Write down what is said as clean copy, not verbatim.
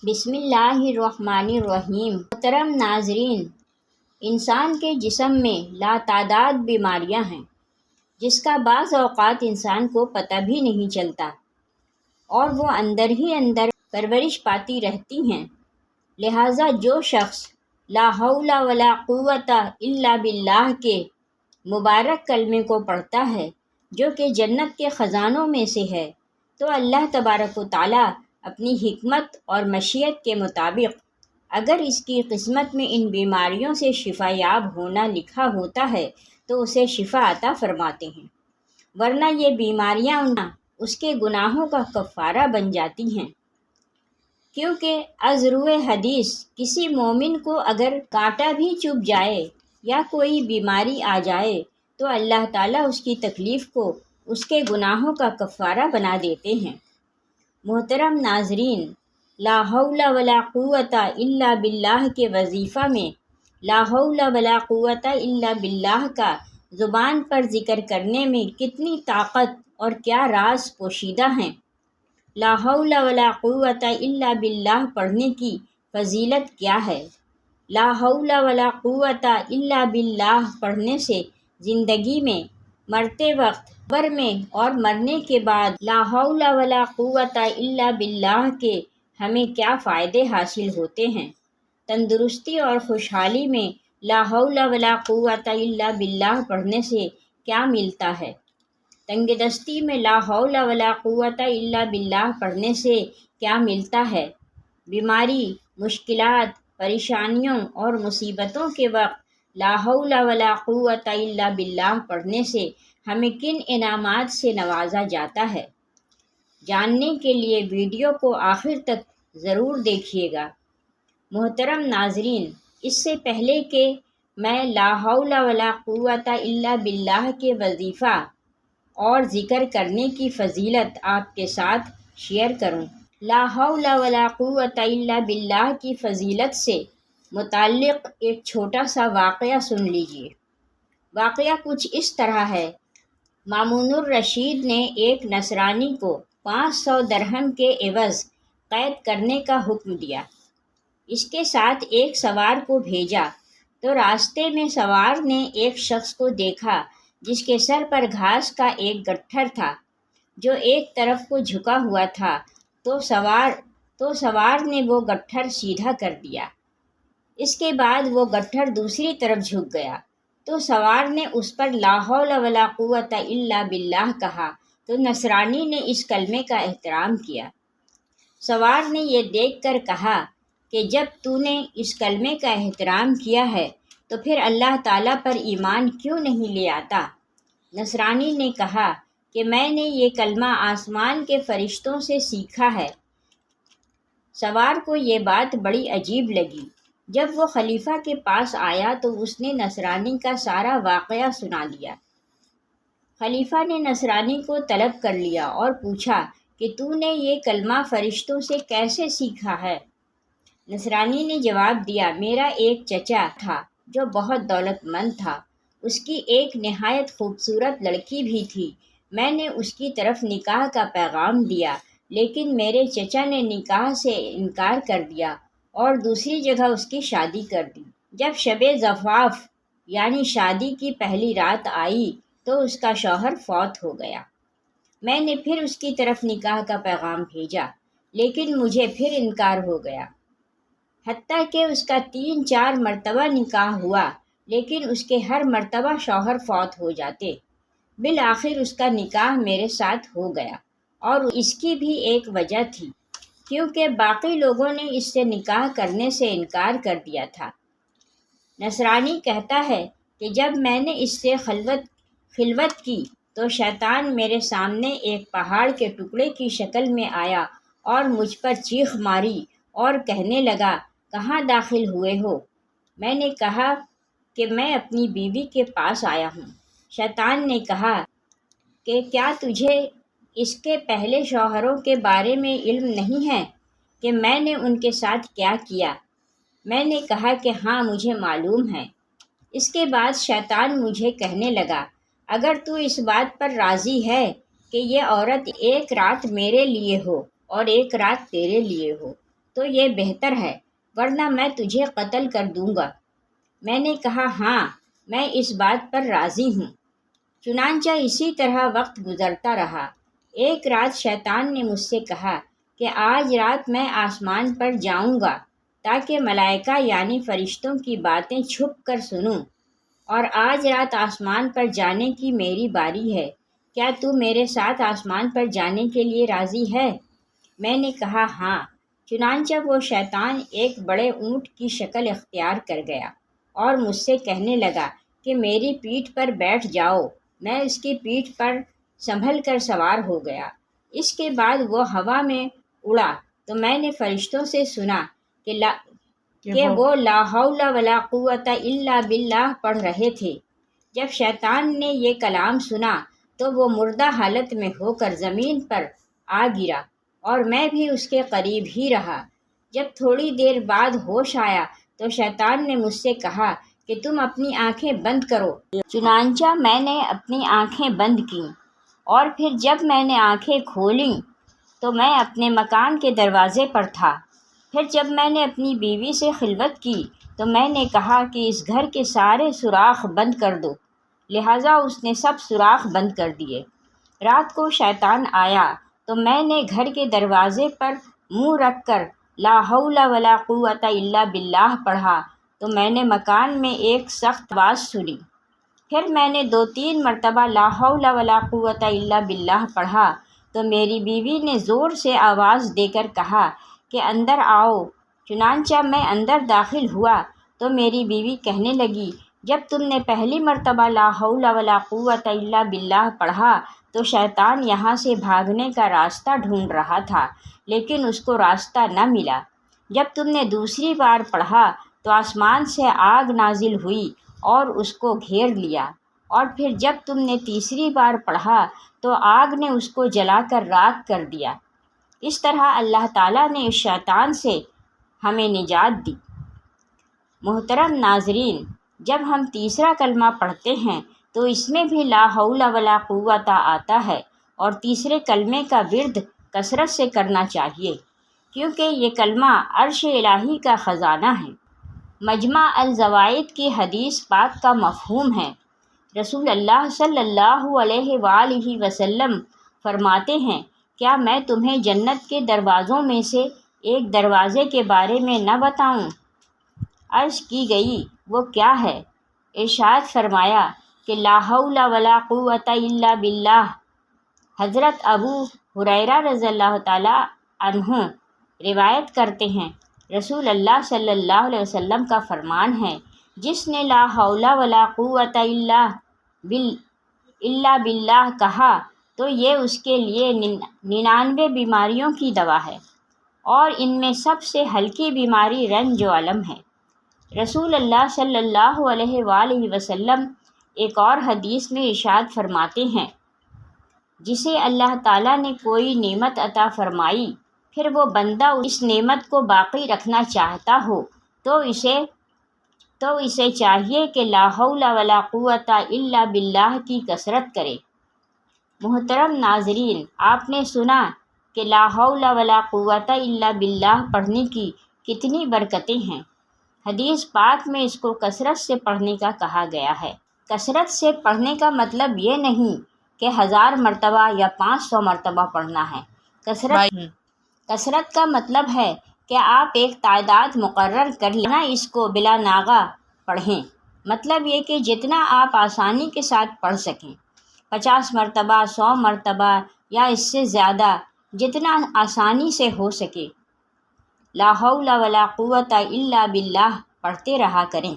بسم اللہ الرحمن الرحیم۔ محترم ناظرین، انسان کے جسم میں لاتعداد بیماریاں ہیں جس کا بعض اوقات انسان کو پتہ بھی نہیں چلتا اور وہ اندر ہی اندر پرورش پاتی رہتی ہیں۔ لہٰذا جو شخص لا حول ولا قوت الا باللہ کے مبارک کلمے کو پڑھتا ہے جو کہ جنت کے خزانوں میں سے ہے، تو اللہ تبارک و تعالیٰ اپنی حکمت اور مشیت کے مطابق اگر اس کی قسمت میں ان بیماریوں سے شفا یاب ہونا لکھا ہوتا ہے تو اسے شفا عطا فرماتے ہیں، ورنہ یہ بیماریاں اس کے گناہوں کا کفارہ بن جاتی ہیں۔ کیونکہ از روئے حدیث کسی مومن کو اگر کانٹا بھی چبھ جائے یا کوئی بیماری آ جائے تو اللہ تعالیٰ اس کی تکلیف کو اس کے گناہوں کا کفارہ بنا دیتے ہیں۔ محترم ناظرین، لا حول ولا قوت الا باللہ کے وظیفہ میں لا حول ولا قوت الا باللہ کا زبان پر ذکر کرنے میں کتنی طاقت اور کیا راز پوشیدہ ہیں۔ لا حول ولا قوت الا باللہ پڑھنے کی فضیلت کیا ہے؟ لا حول ولا قوت الا باللہ پڑھنے سے زندگی میں، مرتے وقت، قبر میں اور مرنے کے بعد لا حول ولا قوت الا باللہ کے ہمیں کیا فائدے حاصل ہوتے ہیں۔ تندرستی اور خوشحالی میں لا حول ولا قوت الا باللہ پڑھنے سے کیا ملتا ہے؟ تنگ دستی میں لا حول ولا قوت الا باللہ پڑھنے سے کیا ملتا ہے؟ بیماری، مشکلات، پریشانیوں اور مصیبتوں کے وقت لا حول ولا قوت الا باللہ پڑھنے سے ہمیں کن انعامات سے نوازا جاتا ہے؟ جاننے کے لیے ویڈیو کو آخر تک ضرور دیکھیے گا۔ محترم ناظرین، اس سے پہلے کہ میں لا حول ولا قوت الا باللہ کے وظیفہ اور ذکر کرنے کی فضیلت آپ کے ساتھ شیئر کروں، لا حول ولا قوت الا باللہ کی فضیلت سے متعلق ایک چھوٹا سا واقعہ سن لیجیے۔ واقعہ کچھ اس طرح ہے۔ مامون الرشید نے ایک نصرانی کو 500 درہم کے عوض قید کرنے کا حکم دیا۔ اس کے ساتھ ایک سوار کو بھیجا تو راستے میں سوار نے ایک شخص کو دیکھا جس کے سر پر گھاس کا ایک گٹھر تھا جو ایک طرف کو جھکا ہوا تھا، تو سوار نے وہ گٹھر سیدھا کر دیا۔ اس کے بعد وہ گٹھر دوسری طرف جھک گیا تو سوار نے اس پر لا حول ولا قوت الا باللہ کہا تو نصرانی نے اس کلمے کا احترام کیا۔ سوار نے یہ دیکھ کر کہا کہ جب تو نے اس کلمے کا احترام کیا ہے تو پھر اللہ تعالیٰ پر ایمان کیوں نہیں لے آتا؟ نصرانی نے کہا کہ میں نے یہ کلمہ آسمان کے فرشتوں سے سیکھا ہے۔ سوار کو یہ بات بڑی عجیب لگی۔ جب وہ خلیفہ کے پاس آیا تو اس نے نصرانی کا سارا واقعہ سنا دیا۔ خلیفہ نے نصرانی کو طلب کر لیا اور پوچھا کہ تو نے یہ کلمہ فرشتوں سے کیسے سیکھا ہے؟ نصرانی نے جواب دیا، میرا ایک چچا تھا جو بہت دولت مند تھا، اس کی ایک نہایت خوبصورت لڑکی بھی تھی۔ میں نے اس کی طرف نکاح کا پیغام دیا لیکن میرے چچا نے نکاح سے انکار کر دیا اور دوسری جگہ اس کی شادی کر دی۔ جب شب زفاف یعنی شادی کی پہلی رات آئی تو اس کا شوہر فوت ہو گیا۔ میں نے پھر اس کی طرف نکاح کا پیغام بھیجا لیکن مجھے پھر انکار ہو گیا۔ حتیٰ کہ اس کا 3-4 مرتبہ نکاح ہوا لیکن اس کے ہر مرتبہ شوہر فوت ہو جاتے۔ بالآخر اس کا نکاح میرے ساتھ ہو گیا اور اس کی بھی ایک وجہ تھی، کیونکہ باقی لوگوں نے اس سے نکاح کرنے سے انکار کر دیا تھا۔ نصرانی کہتا ہے کہ جب میں نے اس سے خلوت کی تو شیطان میرے سامنے ایک پہاڑ کے ٹکڑے کی شکل میں آیا اور مجھ پر چیخ ماری اور کہنے لگا، کہاں داخل ہوئے ہو؟ میں نے کہا کہ میں اپنی بیوی کے پاس آیا ہوں۔ شیطان نے کہا کہ کیا تجھے اس کے پہلے شوہروں کے بارے میں علم نہیں ہے کہ میں نے ان کے ساتھ کیا کیا؟ میں نے کہا کہ ہاں مجھے معلوم ہے۔ اس کے بعد شیطان مجھے کہنے لگا، اگر تو اس بات پر راضی ہے کہ یہ عورت ایک رات میرے لیے ہو اور ایک رات تیرے لیے ہو تو یہ بہتر ہے، ورنہ میں تجھے قتل کر دوں گا۔ میں نے کہا ہاں، میں اس بات پر راضی ہوں۔ چنانچہ اسی طرح وقت گزرتا رہا۔ ایک رات شیطان نے مجھ سے کہا کہ آج رات میں آسمان پر جاؤں گا تاکہ ملائکہ یعنی فرشتوں کی باتیں چھپ کر سنوں، اور آج رات آسمان پر جانے کی میری باری ہے۔ کیا تو میرے ساتھ آسمان پر جانے کے لیے راضی ہے؟ میں نے کہا ہاں۔ چنانچہ وہ شیطان ایک بڑے اونٹ کی شکل اختیار کر گیا اور مجھ سے کہنے لگا کہ میری پیٹھ پر بیٹھ جاؤ۔ میں اس کی پیٹھ پر سنبھل کر سوار ہو گیا۔ اس کے بعد وہ ہوا میں اڑا تو میں نے فرشتوں سے سنا کہ وہ لا حول ولا قوت الا باللہ پڑھ رہے تھے۔ جب شیطان نے یہ کلام سنا تو وہ مردہ حالت میں ہو کر زمین پر آ گرا اور میں بھی اس کے قریب ہی رہا۔ جب تھوڑی دیر بعد ہوش آیا تو شیطان نے مجھ سے کہا کہ تم اپنی آنکھیں بند کرو۔ چنانچہ میں نے اپنی آنکھیں بند کیں، اور پھر جب میں نے آنکھیں کھولیں تو میں اپنے مکان کے دروازے پر تھا۔ پھر جب میں نے اپنی بیوی سے خلوت کی تو میں نے کہا کہ اس گھر کے سارے سوراخ بند کر دو، لہٰذا اس نے سب سوراخ بند کر دیے۔ رات کو شیطان آیا تو میں نے گھر کے دروازے پر منہ رکھ کر لا حول ولا قوت الا باللہ پڑھا تو میں نے مکان میں ایک سخت آواز سنی۔ پھر میں نے 2-3 مرتبہ لا حول ولا قوت الا باللہ پڑھا تو میری بیوی نے زور سے آواز دے کر کہا کہ اندر آؤ۔ چنانچہ میں اندر داخل ہوا تو میری بیوی کہنے لگی جب تم نے پہلی مرتبہ لا حول ولا قوت الا باللہ پڑھا تو شیطان یہاں سے بھاگنے کا راستہ ڈھونڈ رہا تھا، لیکن اس کو راستہ نہ ملا۔ جب تم نے دوسری بار پڑھا تو آسمان سے آگ نازل ہوئی اور اس کو گھیر لیا، اور پھر جب تم نے تیسری بار پڑھا تو آگ نے اس کو جلا کر راکھ کر دیا۔ اس طرح اللہ تعالیٰ نے اس شیطان سے ہمیں نجات دی۔ محترم ناظرین، جب ہم تیسرا کلمہ پڑھتے ہیں تو اس میں بھی لا حول ولا قوت آتا ہے، اور تیسرے کلمے کا ورد کثرت سے کرنا چاہیے، کیونکہ یہ کلمہ عرش الہی کا خزانہ ہے۔ مجمع الزوائد کی حدیث پاک کا مفہوم ہے۔ رسول اللہ صلی اللہ علیہ وآلہ وسلم فرماتے ہیں، کیا میں تمہیں جنت کے دروازوں میں سے ایک دروازے کے بارے میں نہ بتاؤں؟ عرض کی گئی وہ کیا ہے؟ ارشاد فرمایا کہ لا حول ولا قوت الا باللہ۔ حضرت ابو ہریرہ رضی اللہ تعالیٰ عنہ روایت کرتے ہیں، رسول اللہ صلی اللہ علیہ وسلم کا فرمان ہے، جس نے لا حول ولا قوت الا باللہ کہا تو یہ اس کے لیے 99 بیماریوں کی دوا ہے، اور ان میں سب سے ہلکی بیماری رنج و الم ہے۔ رسول اللہ صلی اللہ علیہ وآلہ وسلم ایک اور حدیث میں ارشاد فرماتے ہیں، جسے اللہ تعالیٰ نے کوئی نعمت عطا فرمائی، پھر وہ بندہ اس نعمت کو باقی رکھنا چاہتا ہو تو اسے چاہیے کہ لا حول ولا قوت الا باللہ کی کثرت کرے۔ محترم ناظرین، آپ نے سنا کہ لا حول ولا قوت الا باللہ پڑھنے کی کتنی برکتیں ہیں۔ حدیث پاک میں اس کو کثرت سے پڑھنے کا کہا گیا ہے۔ کثرت سے پڑھنے کا مطلب یہ نہیں کہ 1000 مرتبہ یا 500 مرتبہ پڑھنا ہے۔ کثرت کا مطلب ہے کہ آپ ایک تعداد مقرر کر لینا اس کو بلا ناغہ پڑھیں، مطلب یہ کہ جتنا آپ آسانی کے ساتھ پڑھ سکیں، 50 مرتبہ، 100 مرتبہ یا اس سے زیادہ، جتنا آسانی سے ہو سکے لا حول ولا قوت الا باللہ پڑھتے رہا کریں۔